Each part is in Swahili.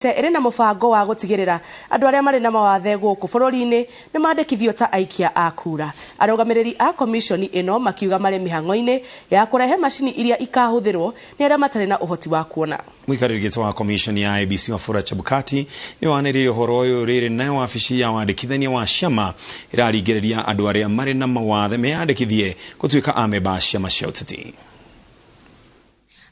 ĩrĩ na mũbango wa gũtigĩrĩra andũ arĩa marĩ na mawathe gũkũ bũrũri-inĩ nĩ mandĩkithio ta aikia a kura. Arũgamĩrĩri a komishoni ĩno makiuga marĩ mĩhang'o-inĩ ya kũrehe macini iria ikahũthĩrwo nĩ arĩa matarĩ na ũhoti wa kuona. Mũikarĩri gĩtĩ wa komishoni ya IEBC Wafula Chebukati nĩ wanĩrĩire ũhoro ũyũ rĩrĩ nayo wabici ya wandĩkithania wa ciama ĩraringĩrĩria andũ arĩa marĩ na mawathe meyandĩkithie gũtuĩka amemba a ciama cia ũteti.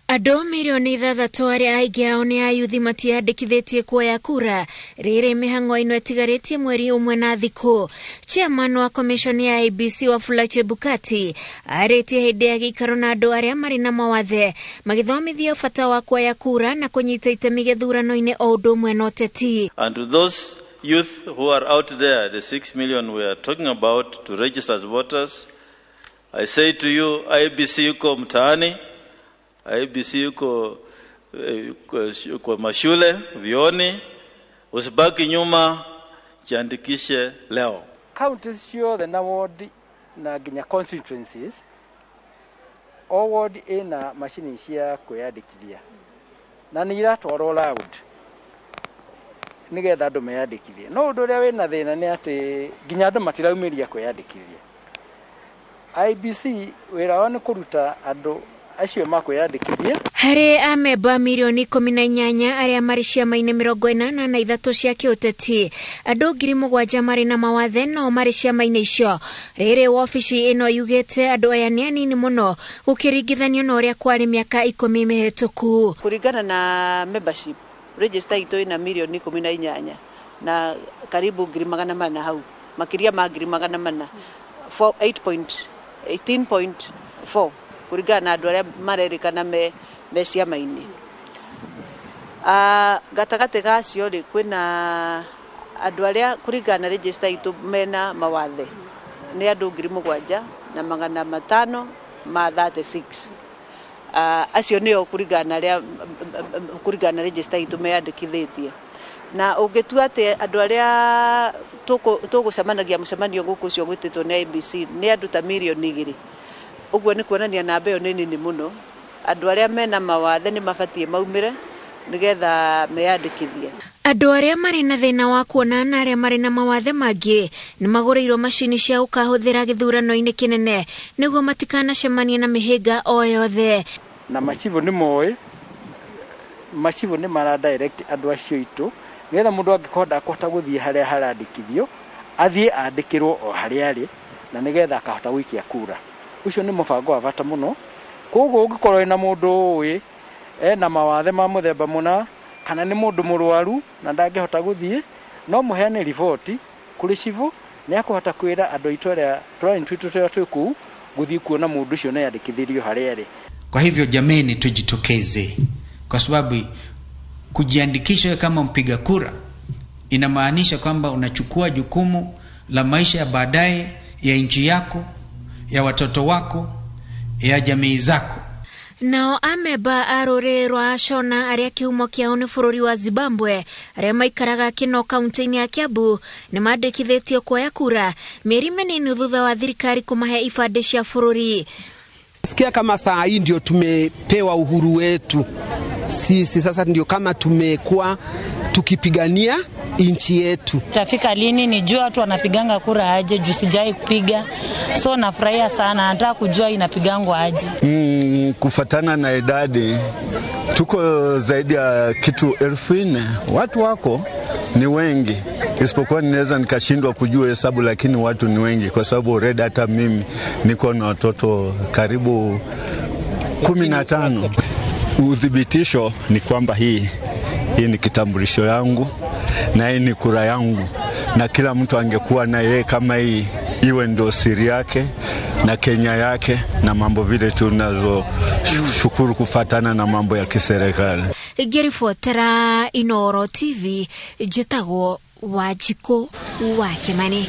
Andũ milioni 3 arĩa aingĩ ao nĩ ayuthi matiandĩkithĩtie kuoya kura rĩrĩ mĩhang'o ĩno ĩtigarĩtie mweri ũmwe na thikũ. Chairman wa komishoni ya IEBC Wafula Chebukati arĩtie hĩndĩ ya gĩikaro na andũ arĩa marĩ na mawathe magĩthomithio bata wa kuoya kura na kũnyita itemi gĩthurano-inĩ o ũndũ ũmwe na ũteti. And to those youth who are out there, the 6 million we are talking about to register as voters, I say to you, IEBC yuko mtaani, IEBC yuko kwa mashule, vioni, usibaki nyuma, jiandikishe leo. Counties ciothe na ward na nginya constituencies, all ward ina machine cia kwĩyandĩkithia. Na nĩ iratwarwo loud nĩgetha andũ meyandĩkithie. No ũndũ ũrĩa wĩna thĩna nĩ atĩ nginya andũ matiraumĩria kwĩyandĩkithia. IEBC wĩra wao nĩ kũruta andũ acio makwĩyandĩkithia. Harĩ amemba milioni 18 arĩa marĩ ciama-inĩ 43 cia kĩũteti, andũ 7,000 marĩ na mawathe no marĩ ciama-inĩ icio. Rĩrĩ wabici ĩno yugĩte andũ aya nĩ anini mũno gũkĩringithanio na ũrĩa kwarĩ mĩaka 10 mĩhĩtũku. Kũringana na membership register itũ ina milioni 18 na karibu 400 hau, makĩria ma 400, 18.4 kũringana na andũ arĩa marerĩkana me ciama-inĩ. Gatagatĩ gacio rĩ kwĩna andũ arĩa kũringana na register itũ mena mawathe nĩ andũ 7,536. Acio nĩo kũringana na register itũ meyandĩkithĩtie. Na ũngĩtua atĩ andũ arĩa tũgũcemanagia mũcemanio gũkũ ũcio gwĩtĩtwo nĩ IEBC nĩ andũ ta milioni 2. Ũguo nĩ kuonania namba ĩyo nĩ nini mũno. Andũ arĩa mena mawathe nĩ mabatie maumĩre nĩgetha meyandĩkithie. Andũ arĩa marĩ na thĩna wa kuona na arĩa marĩ na mawathe mangĩ nĩ magũrĩirwo macini cia gũkahũthĩra gĩthurano-inĩ kĩnene nĩguo matikanacemanie na mĩhĩnga o yothe. Na macibu nĩ moĩ, macibu nĩ mara direct andũ acio itũ nĩgetha mũndũ angĩkahota gũthiĩ harĩa harandĩkithio athiĩ andĩkĩrwo o harĩa arĩ na nĩgetha akahota gũikia kura. Ucio nĩ mũbango wa bata mũno. Koguo ũngĩkorwo wĩna mũndũ ũĩ na mawathe ma mũthemba mũna kana nĩ mũndũ mũrwaru na ndangĩhota gũthiĩ, no mũheane riboti kũrĩ civil nĩ akũhota kwĩra andũ aitũ arĩa twĩ kũu gũthiĩ kuona mũndũ ũcio na yandĩkithĩrio harĩa arĩ. Kwa hivyo jameni, tujitokeze, kwa sababu kujiandikisha kama mpiga kura inamaanisha kwamba unachukua jukumu la maisha ya baadaye ya nchi yako, ya watoto wako, ya jamii zako. Nao amemba a rũrĩrĩ rwa Ashona arĩa kĩhumo kĩao nĩ bũrũri wa Zimbabwe arĩa maikaraga Kino kaunti-inĩ ya Kiambu nĩ mandĩkithĩtio kuoya kura mĩeri mĩnini thutha wa thirikari kũmahe ibandĩ cia bũrũri. Sikia kama saa hii ndio tumepewa uhuru wetu. Sisi sasa ndio kama tumekuwa tukipigania nchi yetu. Tafika lini nijua watu wanapiganga kura aje, juu sijai kupiga. So nafurahia sana, nataka kujua inapigangwa aje. Kufatana na idadi tuko zaidi ya kitu 4,000. Watu wako ni wengi. Isipokuwa ninaweza nikashindwa kujua hesabu, lakini watu ni wengi kwa sababu already hata mimi niko na watoto karibu 15. Udhibitisho ni kwamba hii ni kitambulisho yangu na hii ni kura yangu, na kila mtu angekuwa na yeye kama hii iwe ndio siri yake na Kenya yake na mambo vile tunazo shukuru kufatana na mambo ya kiserikali. Ngĩribotera Inooro TV, njĩtagwo Wanjikũ wa Kĩmani.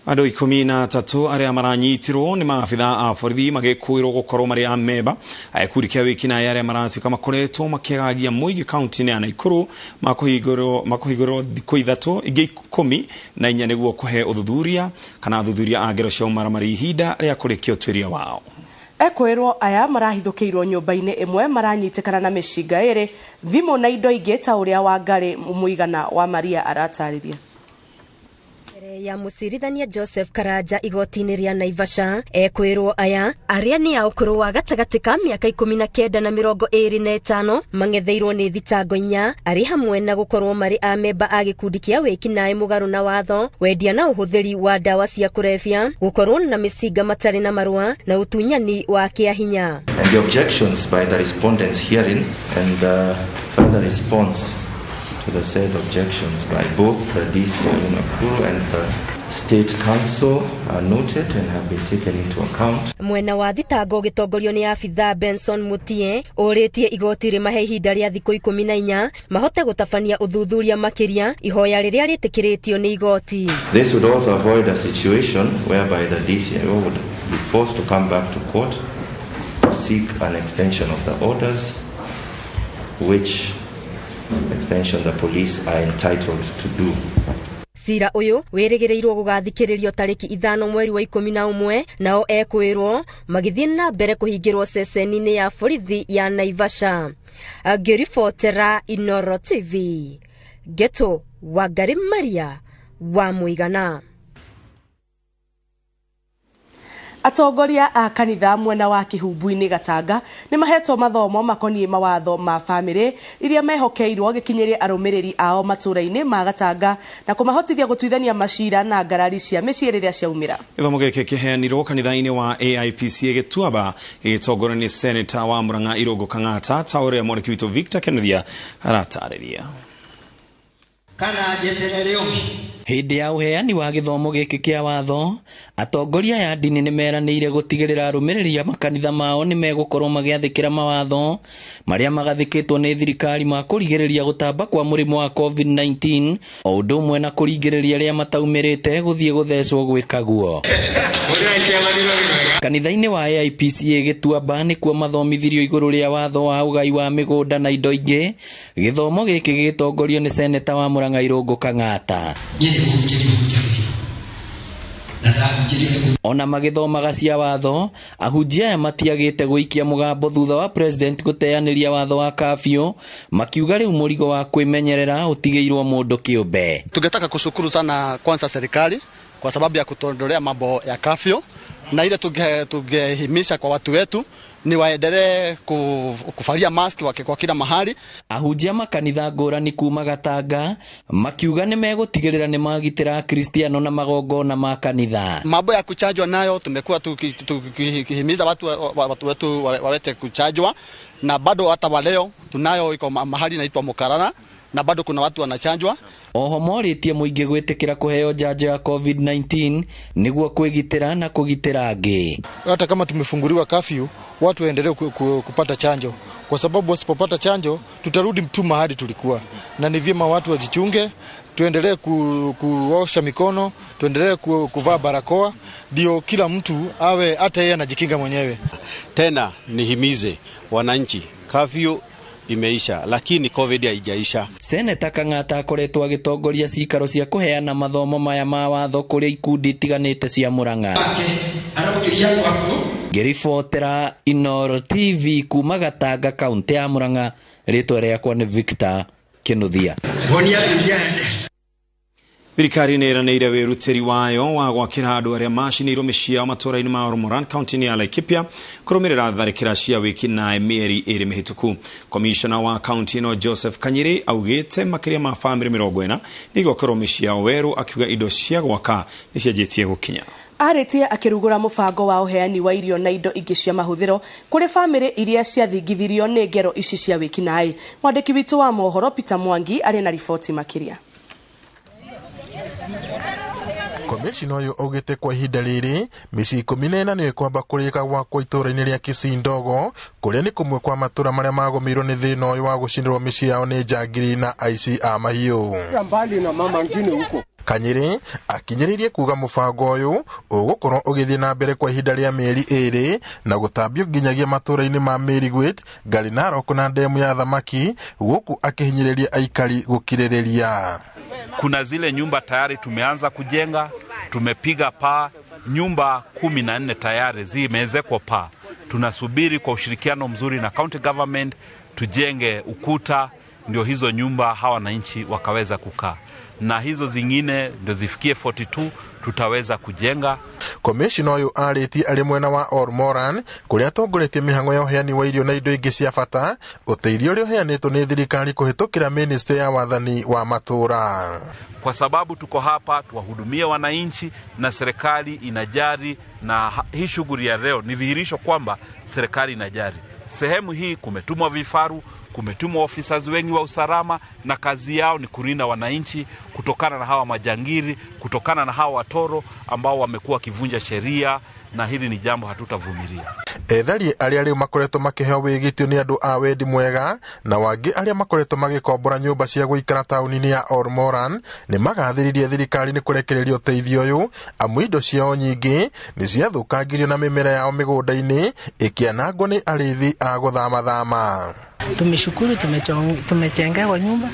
Andũ 13 arĩa maranyitirwo nĩ maabitha a borithi magĩkũĩrwo gũkorwo marĩ amemba a gĩkundi kĩa wĩkinaĩ arĩa maratuĩka makoretwo makĩagagia mũingĩ kaunti-inĩ ya Naikuru makũhingũrwo thikũ 3 ingĩ 14 nĩguo kũhe ũthuthuria kana athuthuria a ngero cia ũmaramari ihinda rĩa kũrĩkia ũtuĩria wao. Ekwirwo aya marahithukiirwo nyumba-ini imwe maranyitikana na mishinga iri thimu na indo ingi ta uria Wangari muigana wa Maria aratariria. Ya musirithania Joseph Karanja igoti-ini ria Naivasha ekwirwo aya aria ni aukuru wa gatagati ka miaka 19 na 25 mangetheirwo ni thitango 4 ari hamwe na gukorwo mari a memba a gikundi kia wikinae mugaru na watho wendia na uhuthiri wa dawa cia kurefia gukorwo na misinga matari na marua na utunyani wa kiahinya. And the objections by the respondents herein and the further response to the said objections by both the DCI Nakuru and the State Council are noted and have been taken into account. Mwena wa thitango gitongorio ni afitha Benson Mutie oritie igoti ri mahe ihinda ria thiku 14 mahote gutabania uthuthuria makiria ihoya riria ritikiritio ni igoti. This would also avoid a situation whereby the DCIO would be forced to come back to court to seek an extension of the orders, which extension the police are entitled to do. Sira uyu wirigirirwo gugathikiririo tariki 5 mweri wa 11 nao ekwirwo magithie na mbere kuhingirwo ceceni-ini ya borithi ya Naivasha. Ngiribotera Inooro TV Geto Wangari Maria wa Muigana. Atongoria a kanitha mwena wa Kihumbu-ini Gatanga ni mahetwo mathomo makonie mawatho ma family iria mehokeirwo gikinyirie arumiriri ao matura-ini ma Gatanga na kumahotithia gutuithania macira na ngarari cia micii riria ciaumira. Githomo giki kiheanirwo kanitha-ini wa AIPC Gituaba gitongorio ni Senator wa Murang'a Irungu Kang'ata ta uria mwaniki witu Victor Kennethia aratariria. Hindi ya uheani wa githomo giki kia watho atongoria ya dini ni meranĩire gutigirira arumiriri makanitha mao ni megukorwo magiathikira mawatho maria magathikitwo ni thirikari ma kurigiriria gutamba kwa murimu wa COVID-19 o undu umwe na kurigiriria ria mataumirite guthie guthecwo gwikaguo. Kanitha-ini wa AIPC Gituaba ni kuo mathomithirio iguru ria watho wa ugai wa migunda na indo ingi. Githomo giki gitongorio ni Senator wa Murang'a Irungu Kang'ata. Ona magithomaga cia watho ahunjia matiagite guikia mugambo thutha wa president guteaniria watho wa kafyu makiuga riu murigo wa kwimenyerera utigeirwo mundu kiumbe. Tungetaka kushukuru sana kwanza serikali kwa sababu ya kutondolea mambo ya kafyu na ile tungehimisha kwa watu wetu ni waendelee kuvalia mask kwa kila mahali. Ahunjia makanitha ngũrani kuma Gatanga makiuga ni megutigirira ni magitira Kristiano na magongona ma kanitha. Mambo ya kuchajwa nayo tumekuwa tukihimiza watu wetu wawete kuchajwa na bado hata waleo tunayo iko mahali inaitwa Mukarara na bado kuna watu wanachanjwa. Oho moritie muingi gwitikira kuheo janjo ya COVID-19 niguo kwigitira na kugitira angi. Hata kama tumefunguliwa kafyu watu waendelee kupata chanjo kwa sababu wasipopata chanjo tutarudi tu mahali tulikuwa, na ni vyema watu wajichunge, tuendelee kuosha mikono, tuendelee kuvaa barakoa ndio kila mtu awe hata yeye anajikinga mwenyewe. Tena nihimize wananchi, kafyu imeisha lakini COVID haijaisha. Senator Kang'ata akoretwo agitongoria cikaro cia kuheana mathomo maya ma watho kuri ikundi tiganite cia Murang'a. Ngiribotera Inooro TV kuma Gatanga kaunti ya Murang'a, ritwa riakwa ni Victor Kennethia. Thirikari ni iranĩire wĩrutĩri wayo wa gwakĩra andũ arĩa macinĩirwo mĩciĩ yao matũũra-inĩ ma Ormoran kaunti-inĩ ya Laikipia kũrũmĩrĩra tharĩkĩra cia wĩkinaĩ mĩeri ĩrĩ mĩhĩtũku. Komishona wa kaunti ĩno Joseph Kanyiri augĩte makĩria ma bamĩrĩ 40 nĩigwakĩrwo mĩciĩ yao werũ, akiuga indo cia gwaka nĩcianjĩtie gũkinya. Aritie akirugura mubango wa uheani wa irio na indo ingi cia mahuthiro kuri family iria ciathingithirio ni ngero ici cia wĩkinaĩ. Mwandĩki witu wa mohoro Peter Mwangi ari na riboti makiria. Komishina uyu augite kwa ihinda riri mĩciĩ 14 nĩ kwamba kũrĩka gwakwo itũũra-inĩ rĩa Kisindogo kũrĩa nĩ kũmwe kwa matũũra marĩa magũmĩirwo nĩ thĩna ũyũ wa gũcinĩrwo mĩciĩ yao nĩ njangiri na aici a mahiũ. Kanyiri akinyiririe kuga mubango uyu ugukorwo ugithie na mbere kwa ihinda ria mieri 2 na gutambio nginyagia matũũra-inĩ ma Merigwit, Garinarok na ndemu ya thamaki, guku akihinyiriria aikari gukirĩrĩria. Kuna zile nyumba tayari tumeanza kujenga, tumepiga paa, nyumba 14 tayari zimeezekwa paa, tunasubiri kwa ushirikiano mzuri na county government tujenge ukuta, ndio hizo nyumba hawa wananchi wakaweza kukaa, na hizo zingine ndio zifikie 42 tutaweza kujenga. Komishina uyu ariti ari mwena wa Ormoran kuria atongoretie mihango ya uheani wa irio na indo ingi cia bata, uteithio uria uheanitwo ni thirikari kuhitukira ministry ya wathani wa matura. Kwa sababu tuko hapa tuwahudumie wananchi na serikali inajari, na hii shughuli ya leo ni dhihirisho kwamba serikali inajari. Sehemu hii kumetumwa vifaru, kumetumwa officers wengi wa usalama, na kazi yao ni kulinda wananchi kutokana na hawa majangiri, kutokana na hawa watoro ambao wamekuwa kivunja sheria, na hili ni jambo hatutavumilia. Ethari aria riu makoretwo makiheo wigitio ni andu a wendi mwega na wangi aria makoretwo magikombora nyumba cia guikara tauni-ini ya Ormoran ni magathiririe thirikari ni kurekereria uteithio uyu, amu indo ciao nyingi ni ciathukangirio na mimera yao migunda-ini ikianangwo ni arithi a guthama. Tumeshukuru, tumejengewa nyumba,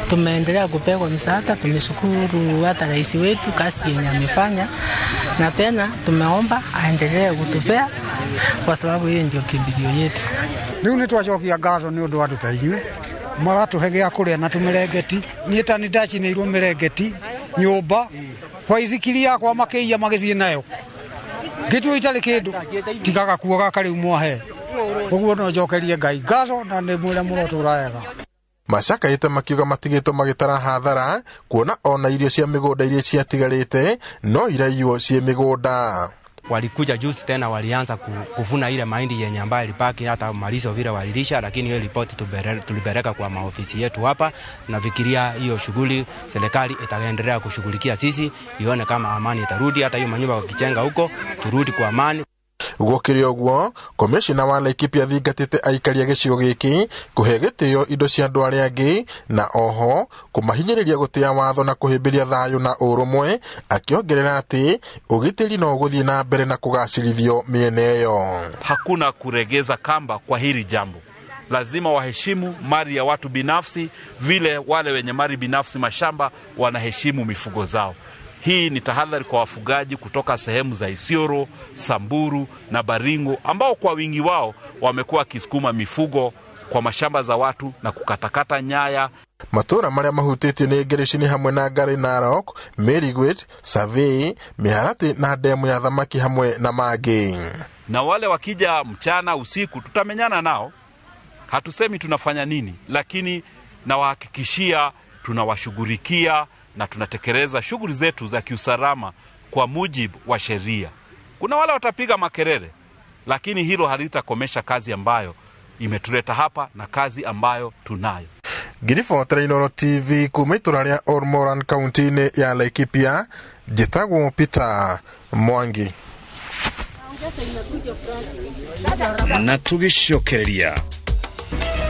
tumeendelea kupewa msaada. Tumeshukuru hata rais wetu kazi yenye amefanya, na tena tumeomba aendelee kutupea kwa sababu hiyo ndio kimbilio yetu. Riu ni twacokia ngatho ni undu watu tainyu maratuhegea kuria na tumerengeti ni tani dachi ni iru merengeti nyumba kwa izikiri yakwa makiia magithie nayo gitu itali kindu tigaga kuoga kari mwahe uguo no jokerie ngai ngatho na ni mwira muroto urayega. Macakaite makiuga matigitwo magitara hathara kuona ona irio cia migunda iria ciatigarite no iraiywo cie migunda. Walikuja juzi tena walianza kuvuna ile mahindi yenye ambayo ilipaki, hata malizo vile walilisha, lakini hiyo ripoti tulipeleka kwa maofisi yetu hapa. Nafikiria hiyo shughuli serikali itaendelea kushughulikia sisi, ione kama amani itarudi, hata hiyo manyumba wakijenga huko turudi kwa amani. Gukiri uguo, komishina wa Laikipia thingatite aikari a gicigo giki kuhe gitio indo cia andu aria angi, na oho kumahinyiriria gutia watho na kuhimbiria thayu na urumwe, akiongerera ati ugitiri no guthie na mbere na kugacirithio miene iyo. Hakuna kuregeza kamba kwa hili jambo. Lazima waheshimu mali ya watu binafsi vile wale wenye mali binafsi mashamba wanaheshimu mifugo zao. Hii ni tahadhari kwa wafugaji kutoka sehemu za Isiolo, Samburu na Baringo ambao kwa wingi wao wamekuwa kisukuma mifugo kwa mashamba za watu na kukatakata nyaya. Matura maria mahutitio ni ngereshini hamwe na Ngari Narok, Merigwet, Survey, Miharati na demu ya thamaki hamwe na magi. Na wale wakija mchana usiku tutamenyana nao. Hatusemi tunafanya nini, lakini nawahakikishia tunawashughulikia na tunatekeleza shughuli zetu za kiusalama kwa mujibu wa sheria. Kuna wale watapiga makelele, lakini hilo halitakomesha kazi ambayo imetuleta hapa na kazi ambayo tunayo. Girifotera Inooro TV kuma itura ria Ormoran kaunti-ini ya Laikipia, njitagwo Peter Mwangi. Na tugicokereria